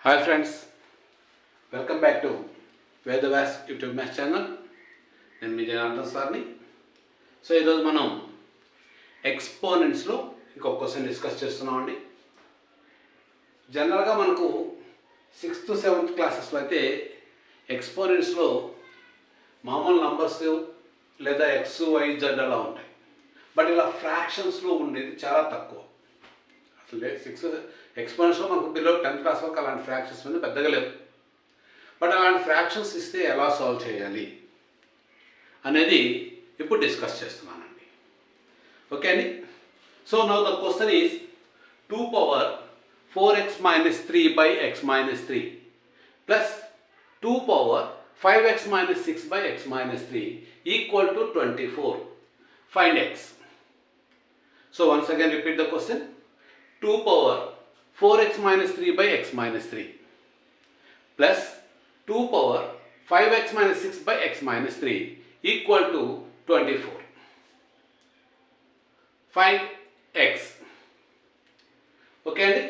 Hi friends, welcome back to Vedavyas YouTube maths channel. నేను మీ జనార్దన్ సార్ని. So ఈరోజు మనం ఎక్స్పోనెంట్స్లో ఇంకొక క్వశ్చన్ డిస్కస్ చేస్తున్నామండి. జనరల్గా మనకు 6th 7th క్లాసెస్లో అయితే ఎక్స్పోనెంట్స్లో మామూలు నంబర్స్ లేదా ఎక్స్ వై జెడ్ అలా ఉంటాయి. బట్ ఇలా ఫ్రాక్షన్స్లో ఉండేది చాలా తక్కువ. అసలు 6 ఎక్స్పోనెంట్స్లో మనకు బిలో 10th క్లాస్ వరకు అలాంటి ఫ్రాక్షన్స్ మీద పెద్దగా లేవు. బట్ అలాంటి ఫ్రాక్షన్స్ ఇస్తే ఎలా సాల్వ్ చేయాలి అనేది ఇప్పుడు డిస్కస్ చేస్తున్నానండి. ఓకే అండి. So now the question is 2 power 4x minus 3 by x minus 3 plus 2 power 5x minus 6 by x minus 3 equal to 24. Find x. So once again repeat the question. 2 power 4x minus 3 by x minus 3 plus 2 power 5x minus 6 by x minus 3 equal to 24. Find x. Okay అండి.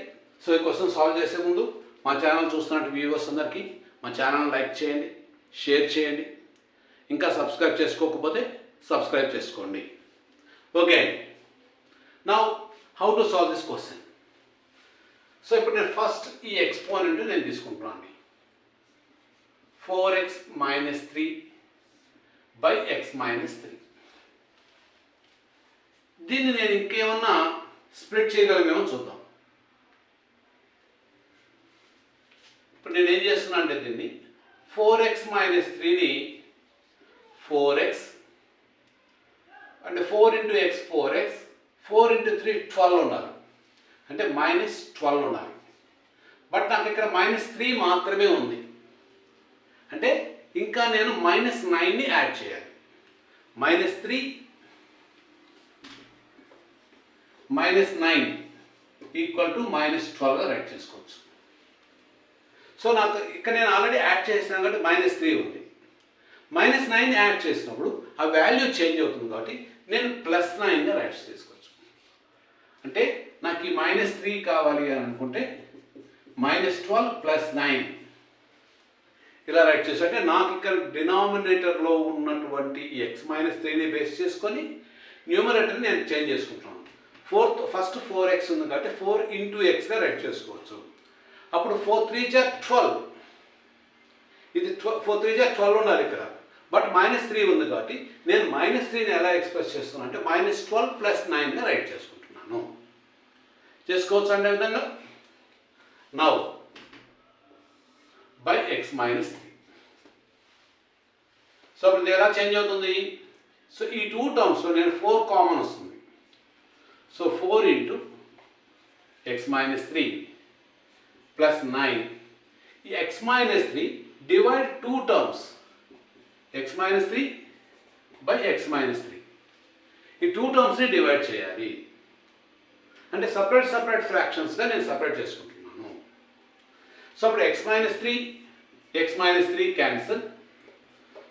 So ఈ question solve చేసే ముందు మా channel చూస్తున్న viewers అందరికీ మా channel like చేయండి, share చేయండి. ఇంకా సబ్స్క్రైబ్ చేసుకోకపోతే సబ్స్క్రైబ్ చేసుకోండి. ఓకే అండి. Now how to solve this question. So ఇప్పుడు నేను ఫస్ట్ ఈ ఎక్స్పోనెంట్ నేను తీసుకుంటున్నాను అండి. 4x minus 3 by x minus 3. దీన్ని నేను ఇంకేమన్నా స్ప్లిట్ చేయగలమేమో చూద్దాం. ఇప్పుడు నేను ఏం చేస్తున్నా అంటే దీన్ని 4x minus 3ని 4x అంటే 4 into x 4x 4 into 3 12 ఉండాలి. అంటే -12 ఉండాలి. బట్ నాకు ఇక్కడ -3 మాత్రమే ఉంది. అంటే ఇంకా నేను -9ని యాడ్ చేయాలి. -3 -9 ఈక్వల్ టు -12గా రైట్ చేసుకోవచ్చు. సో నాకు ఇక్కడ నేను ఆల్రెడీ యాడ్ చేసినా కాబట్టి -3 ఉంది. -9 యాడ్ చేసినప్పుడు ఆ వాల్యూ చేంజ్ అవుతుంది కాబట్టి నేను +9గా రైట్ చేసుకోవచ్చు. అంటే నాకు ఈ -3 కావాలి అని అనుకుంటే -12 + 9 ఇలా రైట్ చేసి, అంటే నాకు ఇక్కడ డినామినేటర్లో ఉన్నటువంటి x -3ని బేస్ చేసుకొని న్యూమరేటర్ని నేను చేంజ్ చేసుకుంటున్నాను. ఫస్ట్ 4x ఉంది కాబట్టి 4 into xగా రైట్ చేసుకోవచ్చు. అప్పుడు 4 3 12, ఇది 4 3 12 ఉండాలి ఇక్కడ. బట్ -3 ఉంది కాబట్టి నేను -3ని ఎలా ఎక్స్ప్రెస్ చేస్తున్నాను అంటే -12 + 9గా రైట్ చేసుకుంటున్నాను. చేసుకోవచ్చు అంటే విధంగా now by x minus 3. So అప్పుడు ఇది ఎలా చేంజ్ అవుతుంది? సో ఈ 2 టర్మ్స్లో నేను 4 కామన్ వస్తుంది. So 4 into x minus 3 plus 9. ఈ x minus 3 divide 2 terms x minus 3 by x minus 3. ఈ 2 టర్మ్స్ని డివైడ్ చేయాలి. అంటే సపరేట్ ఫ్రాక్షన్స్గా నేను సపరేట్ చేసుకుంటున్నాను. సో అప్పుడు x minus 3 cancel.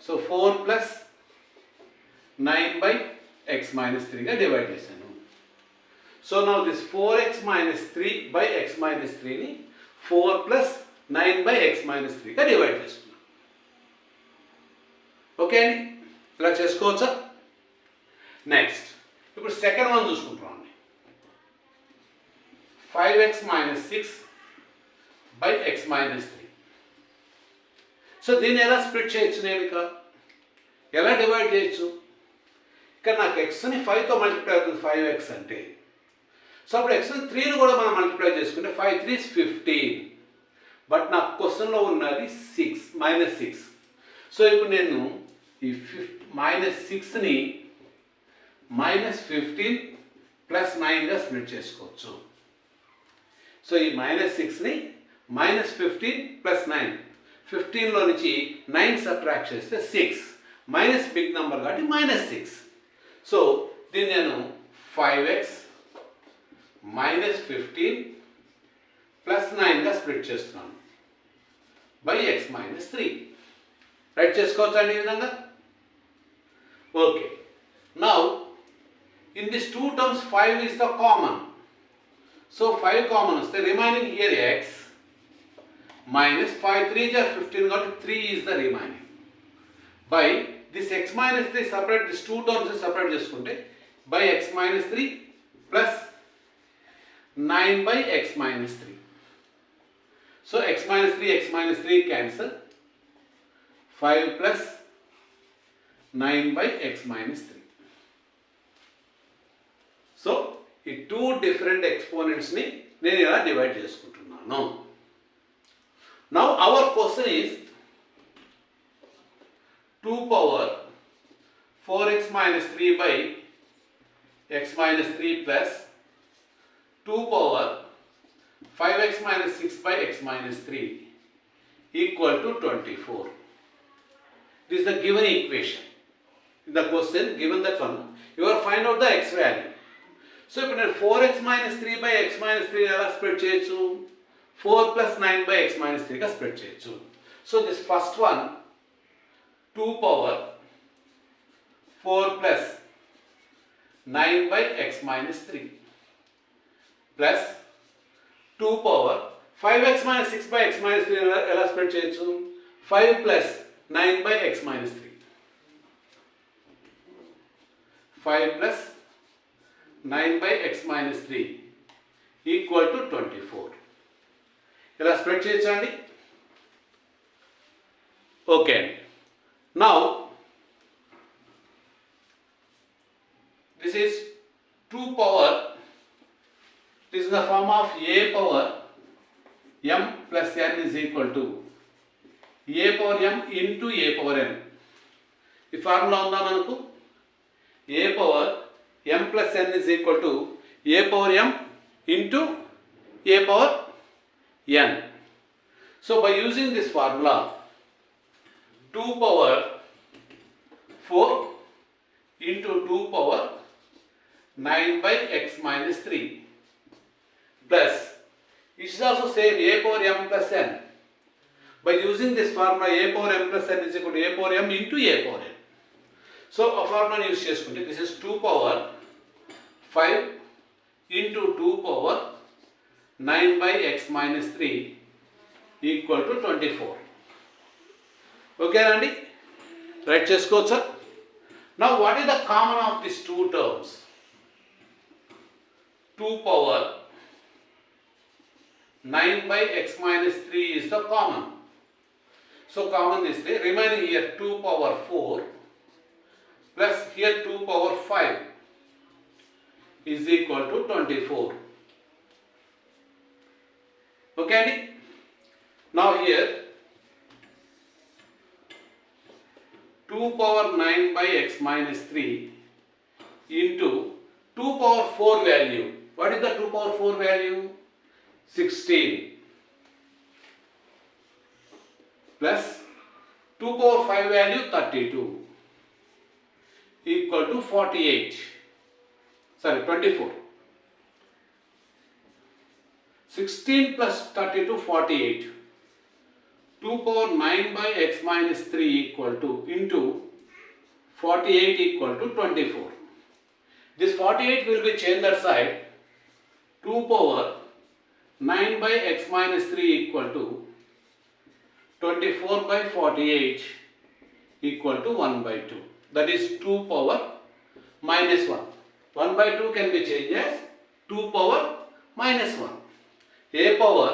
So 4 + 9 by x minus 3గా డివైడ్ చేశాను. So now this 4x minus 3 by x minus 3ని 4 + 9 by x minus 3గా డివైడ్ చేసుకున్నాను. ఓకే అండి, ఇలా చేసుకోవచ్చా? నెక్స్ట్ ఇప్పుడు సెకండ్ వన్ చూసుకుంటున్నాం. 5x minus 6 by x minus 3. So దీన్ని ఎలా స్ప్లిట్ చేయొచ్చు? నేను ఇక ఎలా డివైడ్ చేయొచ్చు? ఇక్కడ నాకు xని 5తో మల్టిప్లై అవుతుంది 5x అంటే. సో అప్పుడు xని 3ని కూడా మనం మల్టిప్లై చేసుకుంటే 5 3 15. బట్ నాకు క్వశ్చన్లో ఉన్నది -6. సో ఇప్పుడు నేను ఈ -6ని -15 + 9గా స్ప్లిట్ చేసుకోవచ్చు. సో ఈ -6ని -15 + 9, 15లో నుంచి 9 సబ్ట్రాక్ట్ చేస్తే 6, మైనస్ బిగ్ నెంబర్ కాబట్టి -6. సో దీన్ని నేను 5x -15 + 9గా స్ప్లిట్ చేస్తున్నాను బై x minus 3. రైట్ చేసుకోవచ్చు అండి ఈ విధంగా. Okay, now in this 2 terms 5 is the common. So 5 common వస్తే remaining here x minus 5 3 are 15 got 3 is the remaining. By this x minus 3 separate, this two terms separate చేసుకుంటే by x minus 3 plus 9 by x minus 3. So x minus 3 cancel. 5 plus 9 by x minus 3. So ఈ two different ఎక్స్పోనెంట్స్ని నేను ఇలా divide చేసుకుంటున్నాను. Now our question is 2 power 4x minus 3 by x minus 3 plus 2 power 5x minus 6 by x minus 3 equal to 24. This is the given equation. In the question given that one, you will find out the x value. So if 4x minus 3 by x minus 3 ఎలా spread చేయొచ్చు? 4 plus 9 by x minus 3 గా spread చేయొచ్చు. So this first one 2 power 4 plus 9 by x minus 3 plus 2 power 5x minus 6 by x minus 3 ఎలా spread చేయొచ్చు? 5 plus 9 by x minus 3. 5 plus 9 by x minus 3 equal to 24. ఇలా spread చేయొచ్చా అండి? Okay అండి. Now this is 2 power, this is the form of a power m plus n is equal to a power m into a power n. ఈ formula ఉందా మనకు? a power m plus n is equal to a power m into a power n. So by using this formula 2 power 4 into 2 power 9 by x minus 3 plus, it is also same a power m plus n. By using this formula a power m plus n is equal to a power m into a power n. So a formula use చేసుకుంటే this is 2 power 5 into 2 power 9 by x minus 3 equal to 24. Okay అండి, right చేసుకోవచ్చా? Now what is the common of these two terms? 2 power 9 by x minus 3 is the common. So common is the remaining here 2 power 4 plus here 2 power 5 is equal to 24. Okay అండి? Now here 2 power 9 by x minus 3 into 2 power 4 value. What is the 2 power 4 value? 16 plus 2 power 5 value 32 equal to 48. Sorry, 24. 16 plus 32 48. 2 power 9 by x minus 3 equal to into 48 equal to 24. This 48 will be changed that side. 2 power 9 by x minus 3 equal to 24 by 48 equal to 1 by 2. That is 2 power minus 1. 1 by 2 can be changed as 2 power minus 1. A power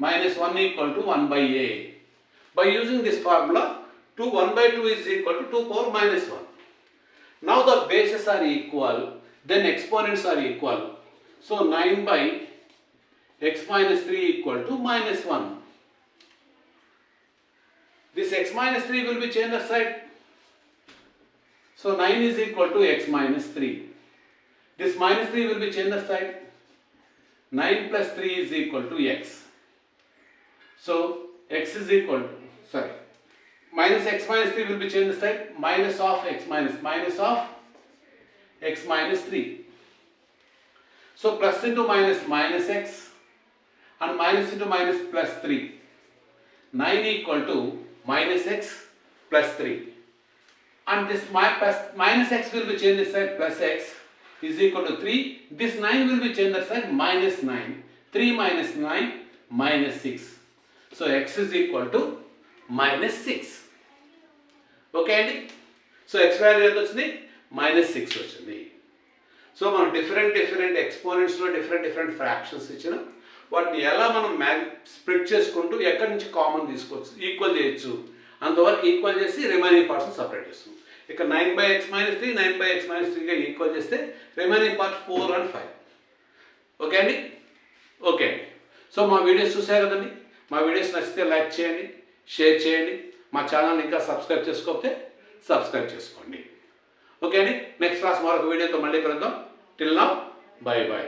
minus 1 equal to 1 by a. By using this formula, 1 by 2 is equal to 2 power minus 1. Now the bases are equal, then exponents are equal. So 9 by x minus 3 equal to minus 1. This x minus 3 will be changed aside. So 9 is equal to x minus 3. This minus 3 will be changed aside. 9 plus 3 is equal to x. So x is equal to, minus x minus 3 will be changed aside. Minus of x minus x minus 3. So plus into minus minus x and minus into minus plus 3. 9 equal to minus x plus 3. And this minus x will be changed aside, plus x is equal to 3. This 9 will be changed aside, minus 9. 3 minus 9, minus 6. So x is equal to minus 6. Okay అండి. So X value ఎంత వచ్చింది? -6 వచ్చింది. So మనం different ఎక్స్పోనెంట్స్లో different fractions ఇచ్చిన వాటిని ఎలా మనం split చేసుకుంటూ ఎక్కడి నుంచి కామన్ తీసుకోవచ్చు, ఈక్వల్ చేయొచ్చు, అంతవరకు ఈక్వల్ చేసి రిమైనింగ్ పార్ట్స్ సపరేట్ చేస్తాం. ఇక 9/x-3 9/x-3గా ఈక్వల్ చేస్తే రిమైనింగ్ పార్ట్ 4 and 5. ఓకే అండి. ఓకే అండి. సో మా వీడియోస్ చూసారు కదండి. మా వీడియోస్ నచ్చితే లైక్ చేయండి, షేర్ చేయండి. మా ఛానల్ ఇంకా సబ్స్క్రైబ్ చేసుకోకపోతే సబ్స్క్రైబ్ చేసుకోండి. ఓకే అండి. నెక్స్ట్ క్లాస్ మరొక వీడియోతో మళ్ళీ కలుద్దాం. Till now, by by.